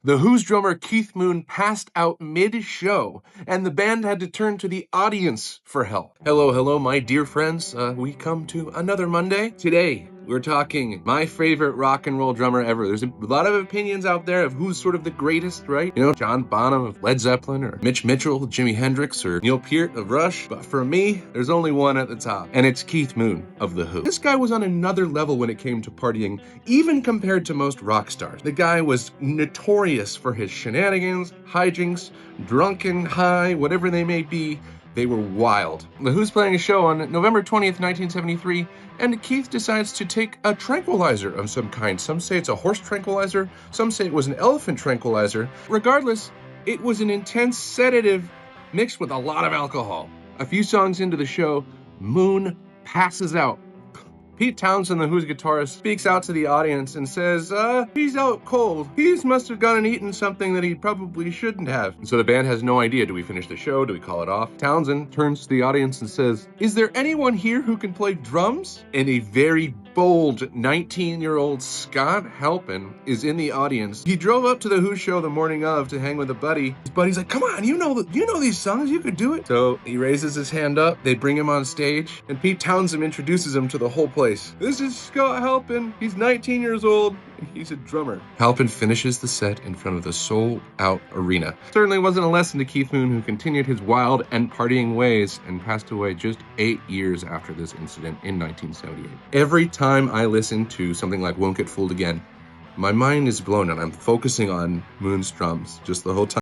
The Who's drummer Keith Moon passed out mid-show, and the band had to turn to the audience for help. Hello, my dear friends. We come to another Monday. Today, we're talking my favorite rock and roll drummer ever. There's a lot of opinions out there of who's sort of the greatest, right? You know, John Bonham of Led Zeppelin, or Mitch Mitchell of Jimi Hendrix, or Neil Peart of Rush. But for me, there's only one at the top, and it's Keith Moon of The Who. This guy was on another level when it came to partying, even compared to most rock stars. The guy was notorious for his shenanigans, hijinks, drunken, high, whatever they may be. They were wild. The Who's playing a show on November 20th, 1973, and Keith decides to take a tranquilizer of some kind. Some say it's a horse tranquilizer, some say it was an elephant tranquilizer. Regardless, it was an intense sedative mixed with a lot of alcohol. A few songs into the show, Moon passes out. Pete Townshend, the Who's guitarist, speaks out to the audience and says, he's out cold. He must have gone and eaten something that he probably shouldn't have. And so the band has no idea. Do we finish the show? Do we call it off? Townshend turns to the audience and says, is there anyone here who can play drums? And a very bold 19-year-old Scott Halpin is in the audience. He drove up to the Who show the morning of to hang with a buddy. His buddy's like, come on, you know these songs, you could do it. So he raises his hand up, they bring him on stage, and Pete Townshend introduces him to the whole place. This is Scott Halpin. He's 19 years old, and he's a drummer. Halpin finishes the set in front of the sold-out arena. Certainly wasn't a lesson to Keith Moon, who continued his wild and partying ways and passed away just 8 years after this incident in 1978. Every time I listen to something like Won't Get Fooled Again, my mind is blown and I'm focusing on Moon's drums just the whole time.